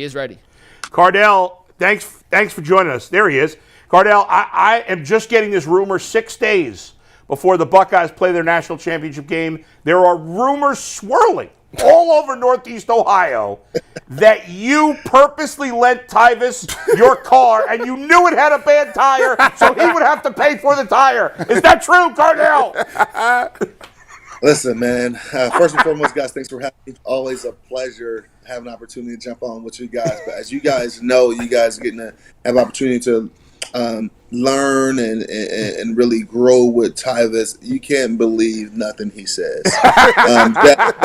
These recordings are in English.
He is ready. Cardale, thanks for joining us. There he is. Cardale, I am just getting this rumor 6 days before the Buckeyes play their national championship game. There are rumors swirling all over Northeast Ohio that you purposely lent Tyvis your car and you knew it had a bad tire, so he would have to pay for the tire. Is that true, Cardale? Listen, man, first and foremost, guys, thanks for having me. Always a pleasure having an opportunity to jump on with you guys. But as you guys know, you guys are getting to have an opportunity to learn and really grow with Tyvis. You can't believe nothing he says. That's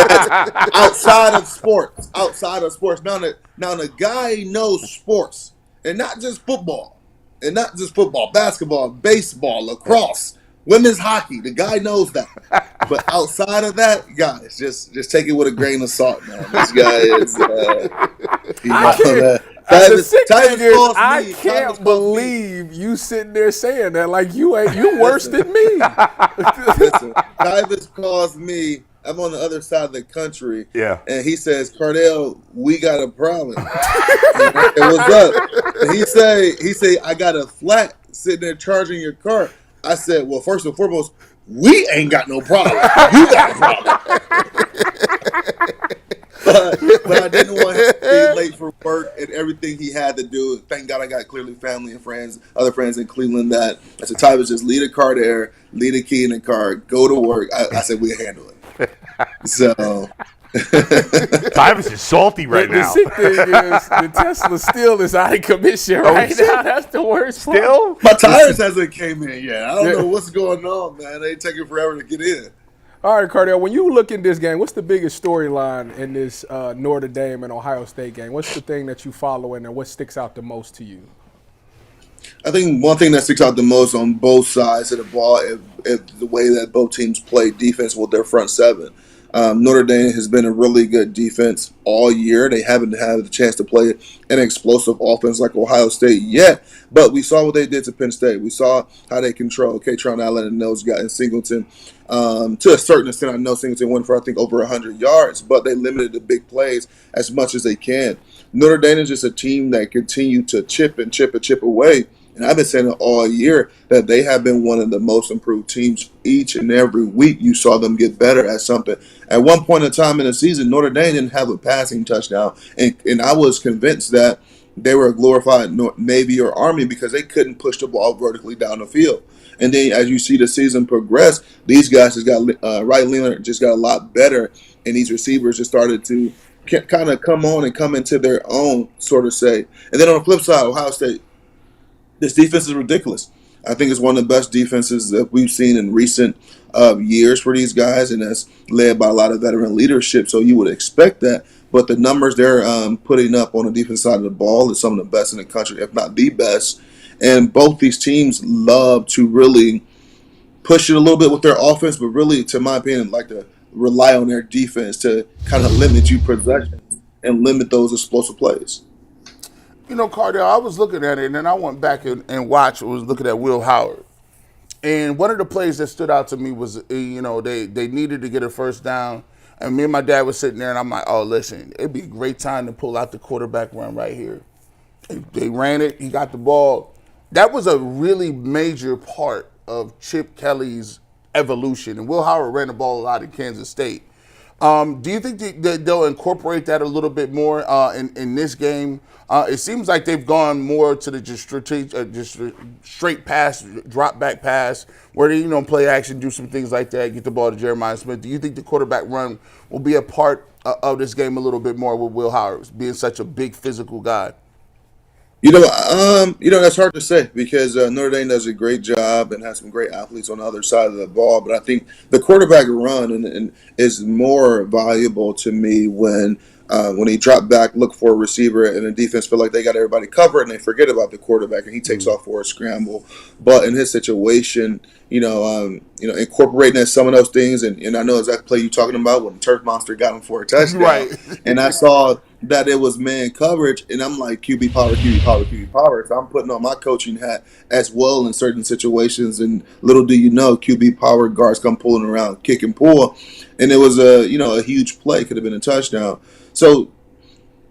outside of sports. Now the guy knows sports, and not just football, basketball, baseball, lacrosse, women's hockey. The guy knows that. But outside of that, guys, just take it with a grain of salt, man. This guy is. I can't believe you sitting there saying that. Like you worse than me. Listen, Tyvis calls me. I'm on the other side of the country. Yeah. And he says, Cardale, we got a problem. And what's up? And he say, I got a flat sitting there charging your car. I said, well, first and foremost, we ain't got no problem. You got a problem. but I didn't want him to be late for work and everything he had to do. Thank God I got clearly family and friends, other friends in Cleveland that I said, Tyvis, just leave a car there, leave a key in the car, go to work. I said, we'll handle it. So Tyvis is salty right now. The sick thing is the Tesla still is out of commission right now. That's the worst part. Still? My tires hasn't came in yet. I don't know what's going on, man. They taking forever to get in. All right, Cardale, when you look at this game, what's the biggest storyline in this Notre Dame and Ohio State game? What's the thing that you follow and what sticks out the most to you? I think one thing that sticks out the most on both sides of the ball is the way that both teams play defense with their front seven. Notre Dame has been a really good defense all year. They haven't had the chance to play an explosive offense like Ohio State yet, but we saw what they did to Penn State. We saw how they control Kaytron Allen and those guys in Singleton. To a certain extent, I know Singleton went for, I think, over 100 yards, but they limited the big plays as much as they can. Notre Dame is just a team that continued to chip away. And I've been saying it all year that they have been one of the most improved teams each and every week. You saw them get better at something. At one point in time in the season, Notre Dame didn't have a passing touchdown. And I was convinced that they were a glorified Navy or Army because they couldn't push the ball vertically down the field. And then as you see the season progress, these guys just got, Wright Leonard just got a lot better. And these receivers just started to kind of come on and come into their own, sort of say. And then on the flip side, Ohio State, this defense is ridiculous. I think it's one of the best defenses that we've seen in recent years for these guys, and that's led by a lot of veteran leadership, so you would expect that. But the numbers they're putting up on the defense side of the ball is some of the best in the country, if not the best. And both these teams love to really push it a little bit with their offense, but really, to my opinion, like to rely on their defense to kind of limit you possessions and limit those explosive plays. You know, Cardale, I was looking at it, and then I went back and watched. I was looking at Will Howard. And one of the plays that stood out to me was, you know, they needed to get a first down. And me and my dad was sitting there, and I'm like, oh, listen, it'd be a great time to pull out the quarterback run right here. They ran it. He got the ball. That was a really major part of Chip Kelly's evolution. And Will Howard ran the ball a lot in Kansas State. Do you think that they'll incorporate that a little bit more in this game? It seems like they've gone more to the just straight pass, drop back pass, where they play action, do some things like that, get the ball to Jeremiah Smith. Do you think the quarterback run will be a part of this game a little bit more with Will Howard being such a big physical guy? That's hard to say because Notre Dame does a great job and has some great athletes on the other side of the ball. But I think the quarterback run and is more valuable to me when he drop back, look for a receiver, and the defense feel like they got everybody covered, and they forget about the quarterback, and he takes off for a scramble. But in his situation, incorporating some of those things, and I know exactly play you talking about when Turf Monster got him for a touchdown, right? And I saw that it was man coverage, and I'm like QB power. So I'm putting on my coaching hat as well in certain situations, and little do you know, QB power guards come pulling around, kick and pull, and it was a huge play, could have been a touchdown. So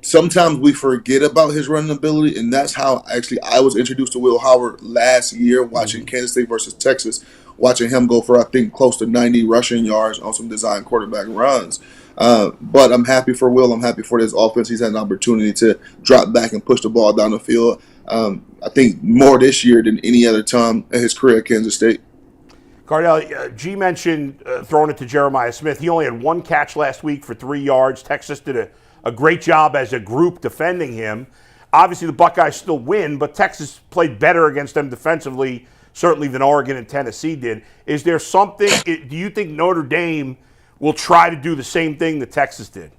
sometimes we forget about his running ability, and that's how actually I was introduced to Will Howard last year, watching Kansas State versus Texas, watching him go for I think close to 90 rushing yards on some design quarterback runs. But I'm happy for Will. I'm happy for this offense. He's had an opportunity to drop back and push the ball down the field. I think more this year than any other time in his career at Kansas State. Cardale, G mentioned throwing it to Jeremiah Smith. He only had one catch last week for 3 yards. Texas did a great job as a group defending him. Obviously, the Buckeyes still win, but Texas played better against them defensively, certainly than Oregon and Tennessee did. Is there something, do you think Notre Dame will try to do the same thing that Texas did?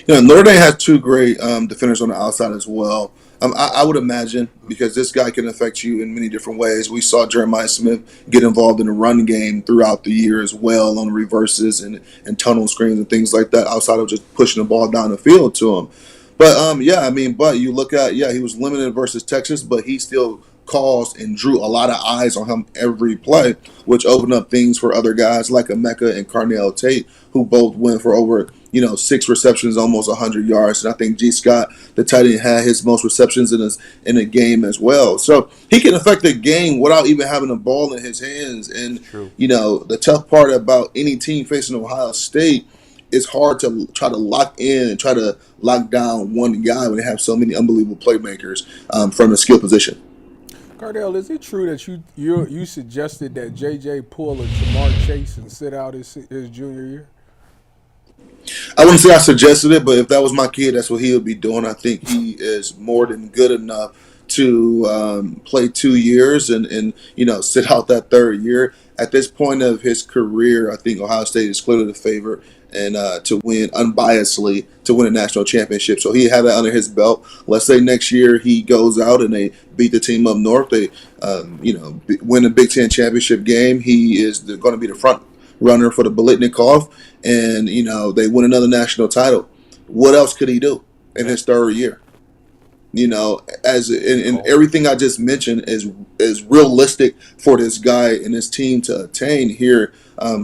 Notre Dame has two great defenders on the outside as well. I would imagine, because this guy can affect you in many different ways. We saw Jeremiah Smith get involved in the run game throughout the year as well, on reverses and tunnel screens and things like that, outside of just pushing the ball down the field to him. But, but you look at, he was limited versus Texas, but he still caused and drew a lot of eyes on him every play, which opened up things for other guys like Emeka and Cardale Tate, who both went for over 6 receptions, almost 100 yards. And I think G. Scott, the tight end, had his most receptions in a game as well. So he can affect the game without even having the ball in his hands. And, the tough part about any team facing Ohio State, it's hard to try to lock in and try to lock down one guy when they have so many unbelievable playmakers from the skill position. Cardale, is it true that you suggested that J.J. pull a Jamar Chase and sit out his junior year? I wouldn't say I suggested it, but if that was my kid, that's what he would be doing. I think he is more than good enough to play 2 years and sit out that third year. At this point of his career, I think Ohio State is clearly the favorite and to win unbiasedly, to win a national championship. So he had that under his belt. Let's say next year he goes out and they beat the team up north. They win a Big Ten championship game. He is going to be the front runner for the Biletnikoff, and they win another national title. What else could he do in his third year? Everything I just mentioned is realistic for this guy and his team to attain here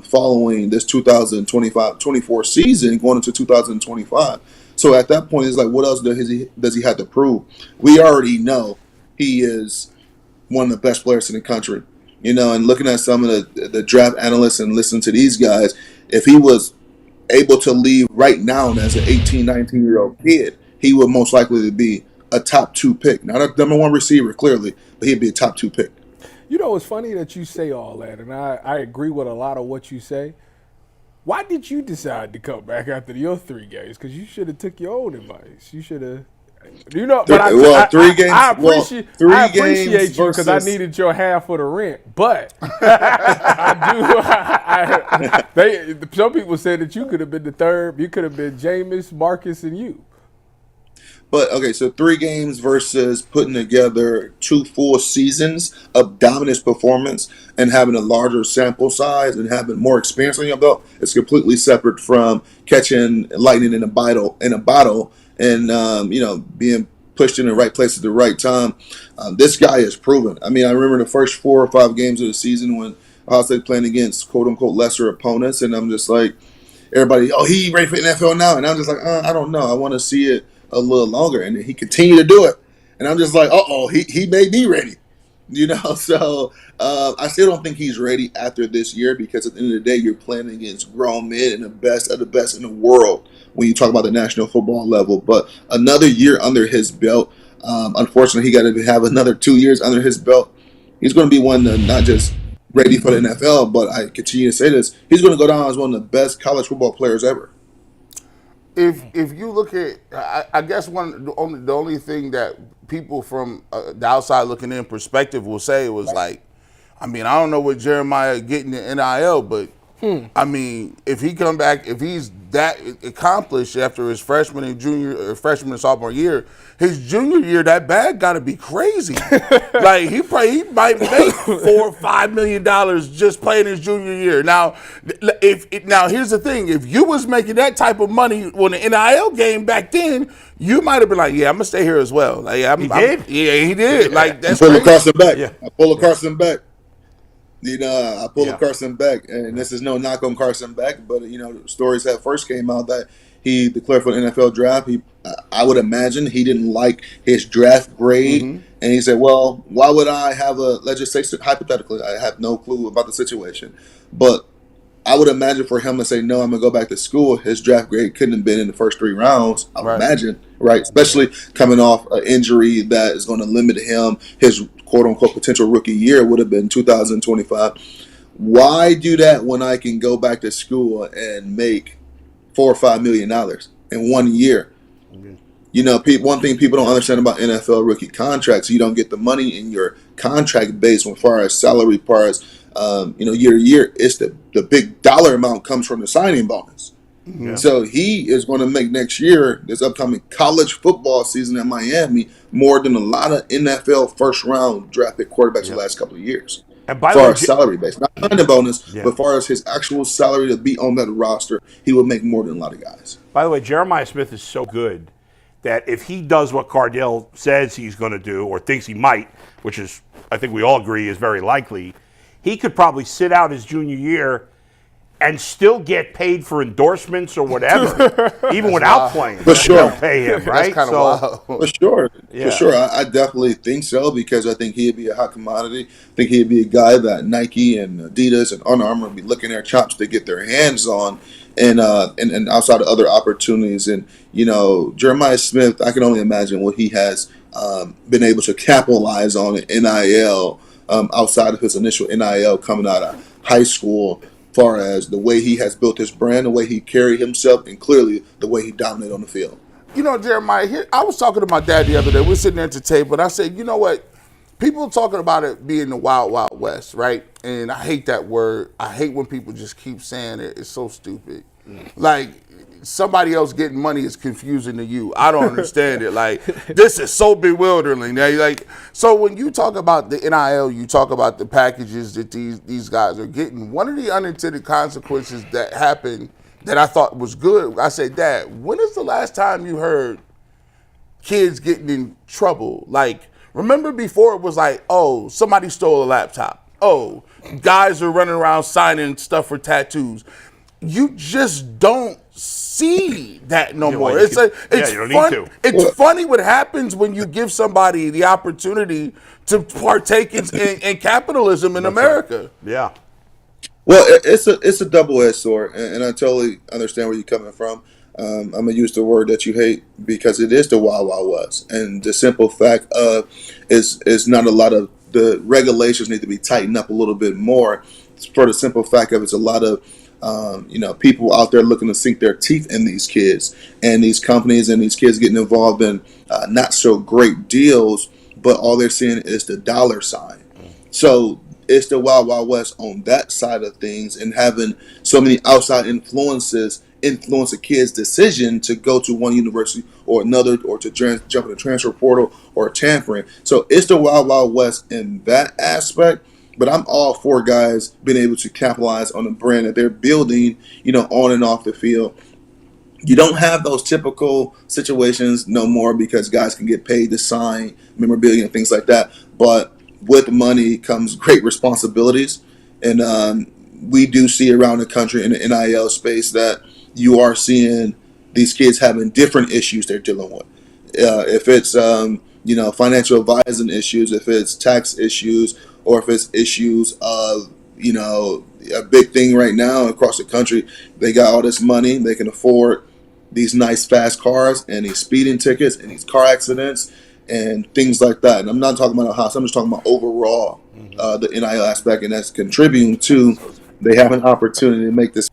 following this 2024 season, going into 2025. So at that point, it's like, what else does he have to prove? We already know he is one of the best players in the country. And looking at some of the draft analysts and listening to these guys, if he was able to leave right now as an 18, 19-year-old kid, he would most likely be a top 2 pick. Not a number 1 receiver, clearly, but he'd be a top 2 pick. It's funny that you say all that, and I agree with a lot of what you say. Why did you decide to come back after your 3 games? Because you should have took your own advice. You should have. I appreciate you because I needed your half of the rent. But some people said that you could have been the third. You could have been Jameis, Marcus, and you. But, okay, so 3 games versus putting together 2 full seasons of dominant performance and having a larger sample size and having more experience on your belt is completely separate from catching lightning in a bottle and, being pushed in the right place at the right time. This guy is proven. I mean, I remember the first 4 or 5 games of the season when Ohio State playing against quote-unquote lesser opponents, and I'm just like, everybody, he ready for NFL now? And I'm just like, I don't know. I want to see it a little longer. And he continued to do it. And I'm just like, he may be ready. So I still don't think he's ready after this year, because at the end of the day, you're playing against grown men and the best of the best in the world when you talk about the national football level. But another year under his belt, unfortunately, he got to have another 2 years under his belt. He's going to be one that not just ready for the NFL, but I continue to say this, he's going to go down as one of the best college football players ever. If you look at, I guess the only thing that people from the outside looking in perspective will say was like, I don't know what Jeremiah getting the NIL, but if he come back, if he's that accomplished after his freshman and sophomore year, his junior year, that bag got to be crazy. Like he might make $4 or $5 million just playing his junior year. Now, here's the thing: if you was making that type of money on the NIL game back then, you might have been like, "Yeah, I'm gonna stay here as well." Like, he did. Like that's pull Carson back. Yeah. I pull Carson back. I pulled Carson back, and this is no knock on Carson back, but stories that first came out that he declared for the NFL draft, I would imagine he didn't like his draft grade, and he said, "Well, why would I have a? Let's just say hypothetically, I have no clue about the situation, but I would imagine for him to say no, I'm gonna go back to school. His draft grade couldn't have been in the first 3 rounds. I would imagine, right? Especially coming off an injury that is going to limit him. His quote unquote potential rookie year would have been 2025. Why do that when I can go back to school and make $4 or $5 million in 1 year? You know, one thing people don't understand about NFL rookie contracts, you don't get the money in your contract base as far as salary parts. Year to year, it's the big dollar amount comes from the signing bonus. Yeah. So he is going to make next year, this upcoming college football season at Miami, more than a lot of NFL first-round draft pick quarterbacks the last couple of years. And by as far as salary base, not signing bonus, but as far as his actual salary to be on that roster, he would make more than a lot of guys. By the way, Jeremiah Smith is so good that if he does what Cardale says he's going to do or thinks he might, which is, I think we all agree, is very likely, he could probably sit out his junior year and still get paid for endorsements or whatever, even without playing. For sure. They'll pay him, right? That's wild. For sure. For sure. I definitely think so because I think he'd be a hot commodity. I think he'd be a guy that Nike and Adidas and Under Armour would be licking their chops to get their hands on and outside of other opportunities. And, Jeremiah Smith, I can only imagine what he has been able to capitalize on in NIL outside of his initial NIL coming out of high school, far as the way he has built his brand, the way he carried himself, and clearly the way he dominated on the field. Jeremiah, I was talking to my dad the other day. We were sitting there at the table, and I said, you know what? People are talking about it being the wild, wild west, right? And I hate that word. I hate when people just keep saying it. It's so stupid. Like, somebody else getting money is confusing to you. I don't understand it. Like, this is so bewildering. So when you talk about the NIL, you talk about the packages that these guys are getting. One of the unintended consequences that happened that I thought was good, I said, Dad, when is the last time you heard kids getting in trouble? Like, remember before it was like, oh, somebody stole a laptop. Oh, guys are running around signing stuff for tattoos. You just don't see that no more. You don't need to. It's funny what happens when you give somebody the opportunity to partake in capitalism in America. Right. Yeah. Well, it's a double-edged sword, and I totally understand where you're coming from. I'm going to use the word that you hate because it is the wild, wild west. And the simple fact is not a lot of the regulations need to be tightened up a little bit more for the simple fact of it's a lot of people out there looking to sink their teeth in these kids and these companies and these kids getting involved in not so great deals, but all they're seeing is the dollar sign. So it's the wild, wild west on that side of things, and having so many outside influences influence a kid's decision to go to one university or another, or to jump in the transfer portal or tampering. So it's the wild, wild west in that aspect. But I'm all for guys being able to capitalize on the brand that they're building, on and off the field. You don't have those typical situations no more because guys can get paid to sign memorabilia and things like that. But with money comes great responsibilities. And we do see around the country in the NIL space that you are seeing these kids having different issues they're dealing with. If it's, financial advising issues, if it's tax issues, or if it's issues of, a big thing right now across the country, they got all this money, they can afford these nice fast cars and these speeding tickets and these car accidents and things like that. And I'm not talking about a house, I'm just talking about overall the NIL aspect, and that's contributing to they have an opportunity to make this.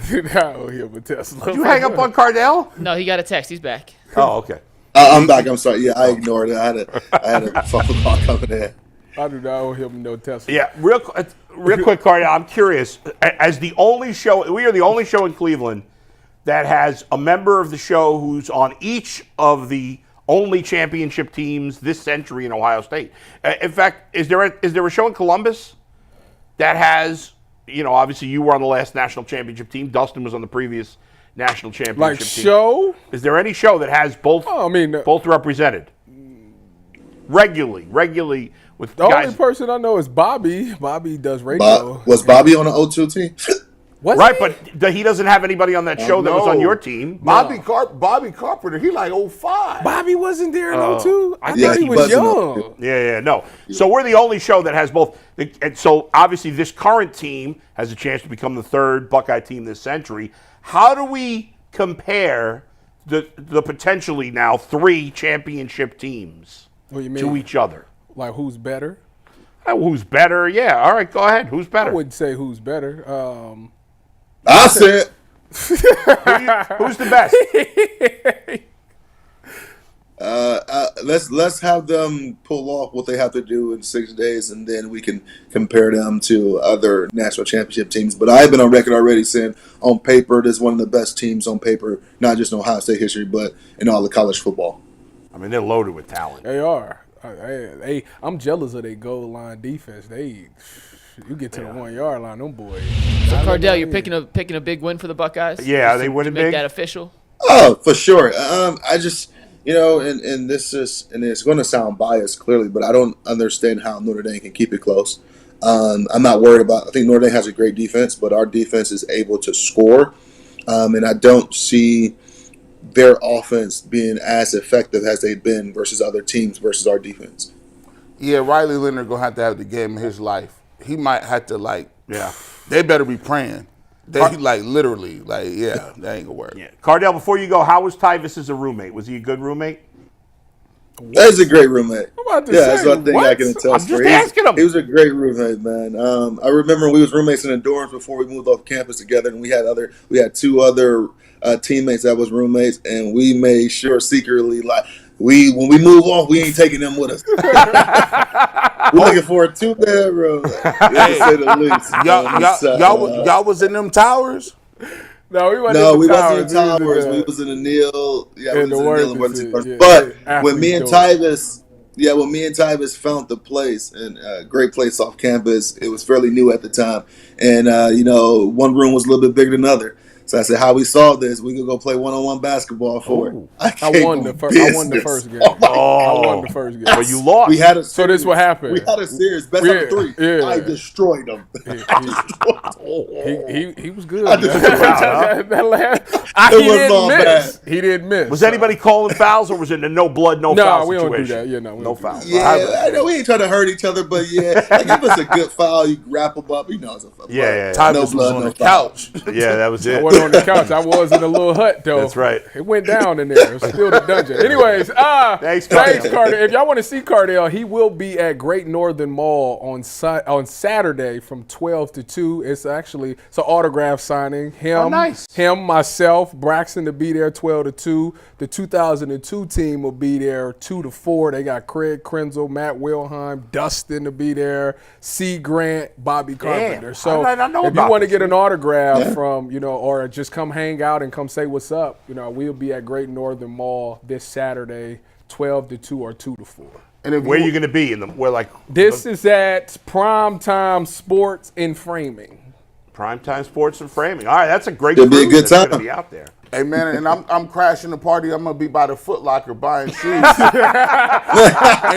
Did you hang up on Cardale? No, he got a text. He's back. Oh, okay. I'm back. I'm sorry. Yeah, I ignored it. I had a phone call coming in. I do not owe him no Tesla. Yeah, real quick, Cardale. I'm curious. As the only show, we are the only show in Cleveland that has a member of the show who's on each of the only championship teams this century in Ohio State. In fact, is there a show in Columbus that has? Obviously you were on the last national championship team. Dustin was on the previous national championship team. Show? Is there any show that has both? Both represented regularly with the guys? only person I know is Bobby. Bobby does radio. Was Bobby on the O2 team? Right, but he doesn't have anybody on that show that was on no. your team. Bobby Carpenter, he like 05. Bobby wasn't there in 02? I Yeah, thought he he was wasn't young. Yeah, no. So we're the only show that has both. And so obviously this current team has a chance to become the third Buckeye team this century. How do we compare the potentially now 3 championship teams What do you mean? to each other? Like, who's better? Who's better? Yeah, all right, go ahead. Who's I better? wouldn't say who's better. I said, Who's the best? let's have them pull off what they have to do in 6 days, and then we can compare them to other national championship teams. But I've been on record already saying, on paper, this is one of the best teams on paper, not just in Ohio State history, but in all of college football. I mean, they're loaded with talent. They are. I'm jealous of their goal line defense. You get to the 1 yard line, them boys. So Cardale, you're picking a big win for the Buckeyes. Yeah, are Just they to winning make big? that official. Oh, for sure. I just, and this is, and it's going to sound biased clearly, but I don't understand how Notre Dame can keep it close. I'm not worried about. I think Notre Dame has a great defense, but our defense is able to score, and I don't see their offense being as effective as they've been versus other teams versus our defense. Yeah, Riley Leonard going to have the game of his life. He might have to, Yeah. they better be praying. They, literally, that ain't going to work. Yeah. Cardale, before you go, how was Tyvis as a roommate? Was he a good roommate? That's a great roommate. I'm about to Yeah, say, that's one thing I can tell. I'm just asking him. He was a great roommate, man. I remember we was roommates in the dorms before we moved off campus together, and we had 2 other teammates that was roommates, and we made sure secretly, when we move off, we ain't taking them with us. We're looking for a 2-bedroom, to say the least. Y'all was in them towers? No, we No, we wasn't in We was towers. in We was in the Neil. Yeah, we in was the in the Neil and Worthington, Worthington. yeah, But yeah, when me and athlete Tyvis found the place, and a great place off campus, it was fairly new at the time. And, one room was a little bit bigger than another. So I said, how we solve this, we could go play one-on-one basketball for it. I won the first game. Oh, my I won the first game. Well, you lost. We had a So this what happened. We had a series, best of 3. Yeah. I destroyed them. He was good. I destroyed He was didn't all miss. bad. He didn't miss. Was anybody calling fouls, or was it a no blood, no foul we situation? don't do that. Yeah, no, we no don't do that. foul. Yeah, I know we ain't trying to hurt each other, but give us a good foul. You wrap them up. It's a foul. Yeah. Tyvis No was blood, on no the foul. couch. Yeah, that was I it. wasn't on the couch. I was in a little hut, though. That's right. It went down in there. It was still the dungeon. Anyways, Thanks, Cardale. Cardale. If y'all want to see Cardale, he will be at Great Northern Mall on Saturday from 12 to 2. It's an autograph signing. Nice. Him, myself, Braxton to be there 12 to 2. The 2002 team will be there 2 to 4. They got Craig Krenzel, Matt Wilhelm, Dustin to be there, C. Grant, Bobby Carpenter. So I know if you about want to this. get an autograph from, or just come hang out and come say what's up, we'll be at Great Northern Mall this Saturday, 12 to 2 or 2 to 4. And if Where are you going to be? This is at Primetime Sports and Framing. Primetime Sports and Framing. All right, that's a great It'll be a crew good that's going time. to be out there. Hey man, and I'm crashing the party. I'm gonna be by the Foot Locker buying shoes. and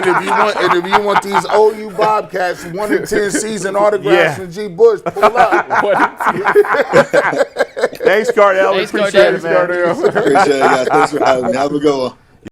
if you want these OU Bobcats 1 in 10 season autographs from G. Bush, pull up. Thanks, Cardale. We Thanks, appreciate Cardale. it, man. Appreciate it, guys. Thanks for having me. Have a good one.